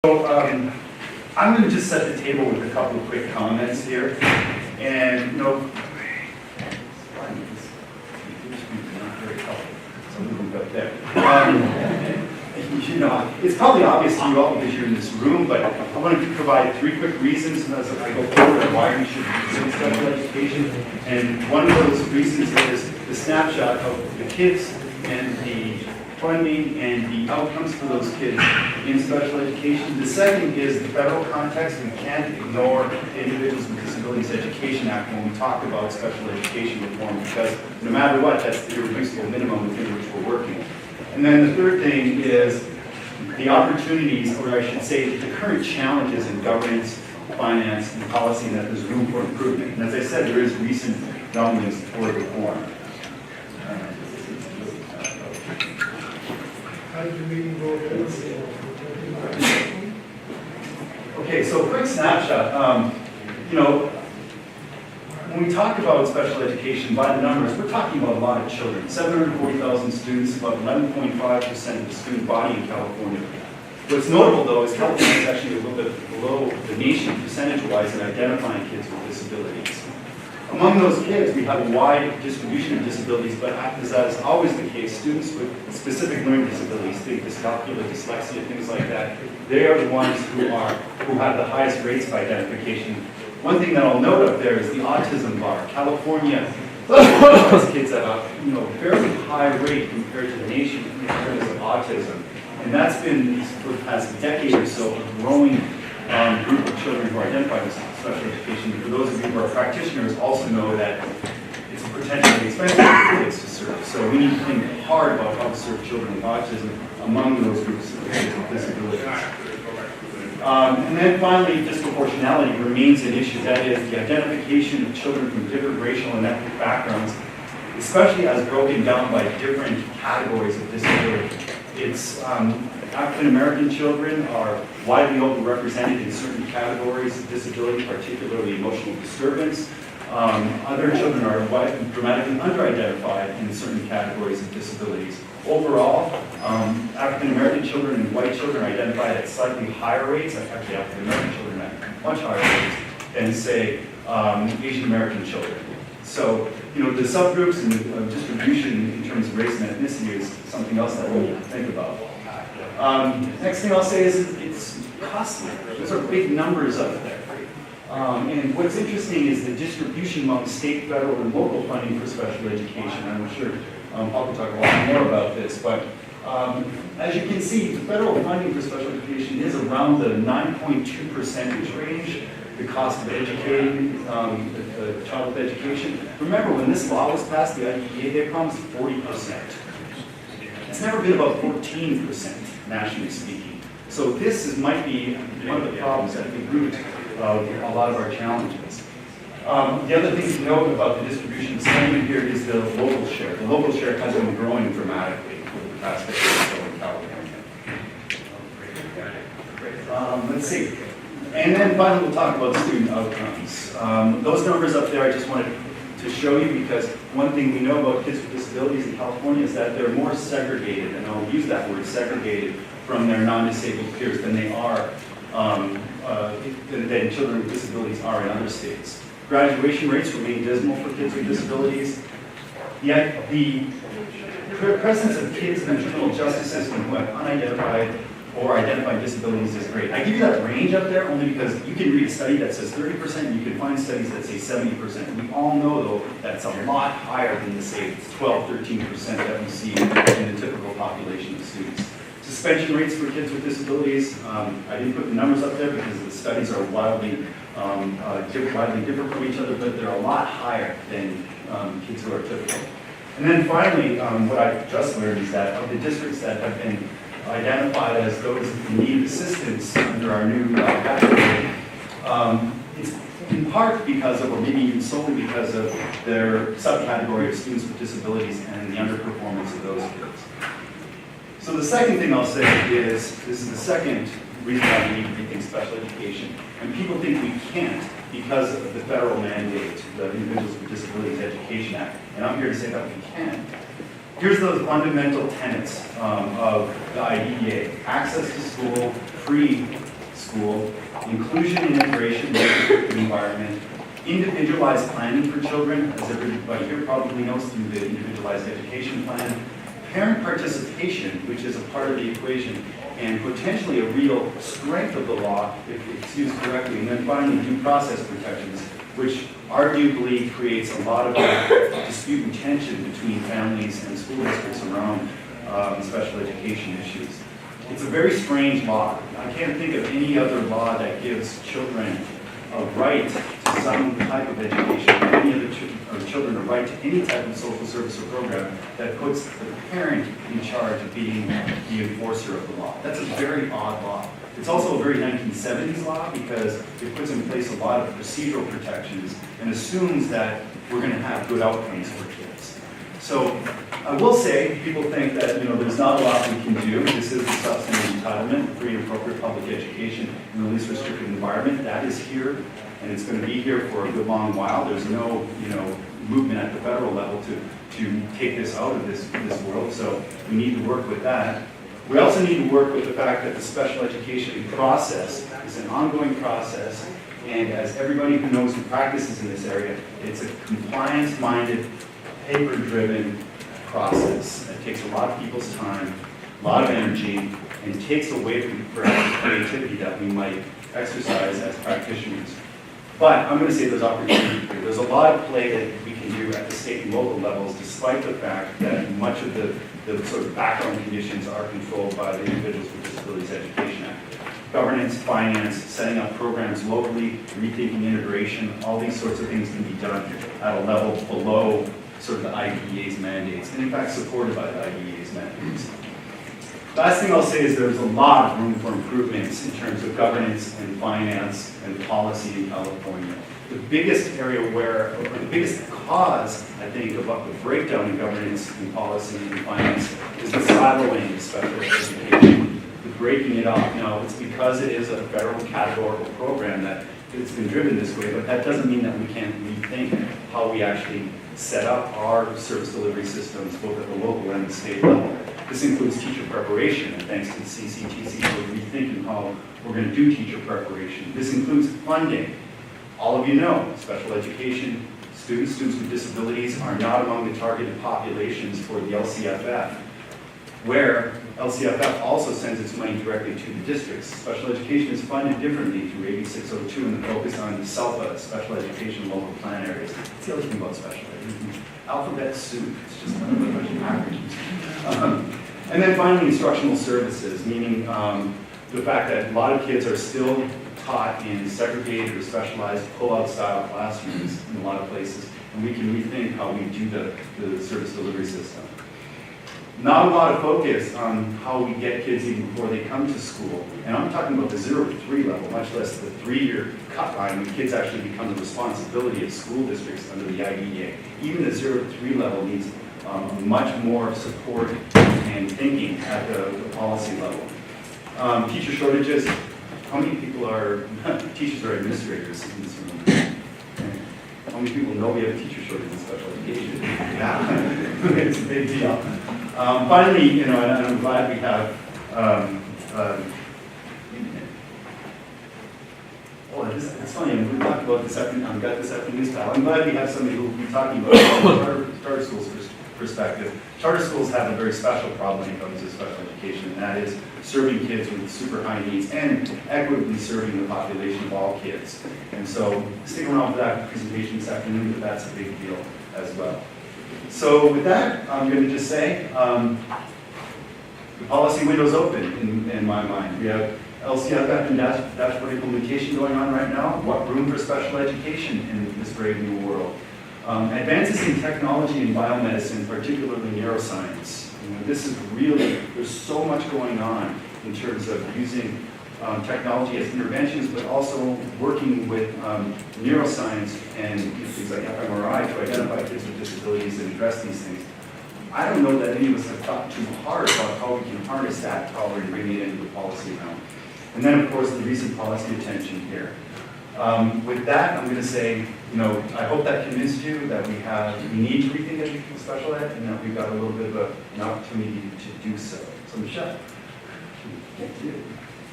So I'm going to just set the table with a couple of quick comments here, and it's probably obvious to you all because you're in this room, but I want to provide three quick reasons as I go forward on why we should consider special education. And one of those reasons is the snapshot of the kids and the funding and the outcomes for those kids in special education. The second is the federal context. We can't ignore the Individuals with Disabilities Education Act when we talk about special education reform, because no matter what, that's the irreducible minimum within which we're working. And then the third thing is the opportunities, or I should say, the current challenges in governance, finance, and policy, and that there's room for improvement. And as I said, there is recent rumblings toward reform. Okay, so quick snapshot. When we talk about special education, by the numbers, we're talking about a lot of children. 740,000 students, about 11.5% of the student body in California. What's notable, though, is California is actually a little bit below the nation percentage-wise in identifying kids with disabilities. Among those kids, we have a wide distribution of disabilities, but as is always the case, students with specific learning disabilities, think dyscalculia, dyslexia, things like that, they are the ones who have the highest rates of identification. One thing that I'll note up there is the autism bar. California has kids at a fairly high rate compared to the nation in terms of autism, and that's been for the past decade or so a growing group of children who are identified with special education. For those of you who are practitioners, also know that it's a potentially expensive place to serve. So we need to think hard about how to serve children with autism among those groups of kids with disabilities. And then finally, disproportionality remains an issue. That is the identification of children from different racial and ethnic backgrounds, especially as broken down by different categories of disability. It's African American children are widely overrepresented in certain categories of disability, particularly emotional disturbance. Other children are dramatically under-identified in certain categories of disabilities. Overall, African American children and white children are identified at slightly higher rates, actually African American children at much higher rates than, say, Asian American children. So, the subgroups and the distribution in terms of race and ethnicity is something else that we need to think about. Next thing I'll say is it's costly. Those are big numbers up there. And what's interesting is the distribution among state, federal, and local funding for special education. I'm sure Paul will talk a lot more about this, but as you can see, the federal funding for special education is around the 9.2% range. The cost of educating the child with education. Remember, when this law was passed, the IDEA, they promised 40%. It's never been about 14%, nationally speaking. So this might be one of the problems at the root of a lot of our challenges. The other thing to note about the distribution of spending here is the local share. The local share has been growing dramatically over the past decade or so in California. Let's see. And then finally, we'll talk about student outcomes. Those numbers up there I just wanted to show you because one thing we know about kids with disabilities in California is that they're more segregated, and I'll use that word, segregated, from their non-disabled peers than they are, than children with disabilities are in other states. Graduation rates remain dismal for kids with disabilities, yet the presence of kids in the criminal justice system who have unidentified or identified disabilities is great. I give you that range up there only because you can read a study that says 30%, and you can find studies that say 70%. We all know, though, that it's a lot higher than the, say, 12, 13% that we see in the typical population of students. Suspension rates for kids with disabilities, I didn't put the numbers up there because the studies are widely different from each other, but they're a lot higher than kids who are typical. And then finally, what I just learned is that of the districts that have been identified as those in need of assistance under our new category, it's in part because of, or maybe even solely because of their subcategory of students with disabilities and the underperformance of those kids. So the second thing I'll say is, this is the second reason why we need to rethink special education. And people think we can't because of the federal mandate, the Individuals with Disabilities Education Act. And I'm here to say that we can. Here's those fundamental tenets of the IDEA. Access to school, free school, inclusion and integration in the restrictive environment, individualized planning for children, as everybody here probably knows through the individualized education plan, parent participation, which is a part of the equation, and potentially a real strength of the law if it's used correctly, and then finally due process protections, which arguably creates a lot of dispute and tension between families and school districts around special education issues. It's a very strange law. I can't think of any other law that gives children a right to some type of education, or any other children a right to any type of social service or program that puts the parent in charge of being the enforcer of the law. That's a very odd law. It's also a very 1970s law because it puts in place a lot of procedural protections and assumes that we're going to have good outcomes for kids. So I will say, people think that there's not a lot we can do. This is the substantive entitlement, free and appropriate public education in the least restricted environment. That is here, and it's going to be here for a good long while. There's no movement at the federal level to take this out of this world, so we need to work with that. We also need to work with the fact that the special education process is an ongoing process, and as everybody who knows who practices in this area, it's a compliance-minded, paper-driven process that takes a lot of people's time, a lot of energy, and takes away from perhaps the creativity that we might exercise as practitioners. But I'm going to say there's opportunity here. There's a lot of play that we can do at the state and local levels, despite the fact that much of the sort of background conditions are controlled by the Individuals with Disabilities Education Act. Governance, finance, setting up programs locally, rethinking integration, all these sorts of things can be done at a level below sort of the IDEA's mandates, and in fact supported by the IDEA's mandates. Last thing I'll say is there's a lot of room for improvements in terms of governance and finance and policy in California. The biggest area or the biggest cause, I think, of the breakdown in governance and policy and finance is the siloing of special education, the breaking it off. Now, it's because it is a federal categorical program that it's been driven this way, but that doesn't mean that we can't rethink how we actually set up our service delivery systems, both at the local and the state level. This includes teacher preparation, and thanks to the CCTC for rethinking how we're going to do teacher preparation. This includes funding. All of you know, special education students with disabilities are not among the targeted populations for the LCFF, where LCFF also sends its money directly to the districts. Special education is funded differently through AB 602 and the focus on SELPAS, special education local plan areas. That's the other thing about special education. Alphabet soup, it's just another bunch of acronyms. And then finally, instructional services, meaning the fact that a lot of kids are still taught in segregated or specialized pull-out style classrooms in a lot of places, and we can rethink how we do the service delivery system. Not a lot of focus on how we get kids even before they come to school. And I'm talking about the 0 to 3 level, much less the 3-year cut line when kids actually become the responsibility of school districts under the IDEA. Even the 0 to 3 level needs much more support and thinking at the policy level. Teacher shortages. How many people are teachers or administrators in this room? How many people know we have a teacher shortage in special education? Yeah, it's a big deal. Finally, and I'm glad we have. It's funny. I'm going to talk about this afternoon. I've got this afternoon's style. I'm glad we have somebody who will be talking about charter schools perspective. Charter schools have a very special problem when it comes to special education, and that is serving kids with super high needs and equitably serving the population of all kids. And so stick around for that presentation this afternoon, but that's a big deal as well. So with that, I'm going to just say the policy window's open in my mind. We have LCFF and dashboard implementation going on right now. What room for special education in this brave new world? Advances in technology and biomedicine, particularly neuroscience. This is really, there's so much going on in terms of using technology as interventions, but also working with neuroscience and things like fMRI to identify kids with disabilities and address these things. I don't know that any of us have thought too hard about how we can harness that power and bring it into the policy realm. And then, of course, the recent policy attention here. With that, I'm going to say, I hope that convinced you that we need to rethink educational special ed, and that we've got a little bit of an opportunity to do so. So, Michelle, thank you.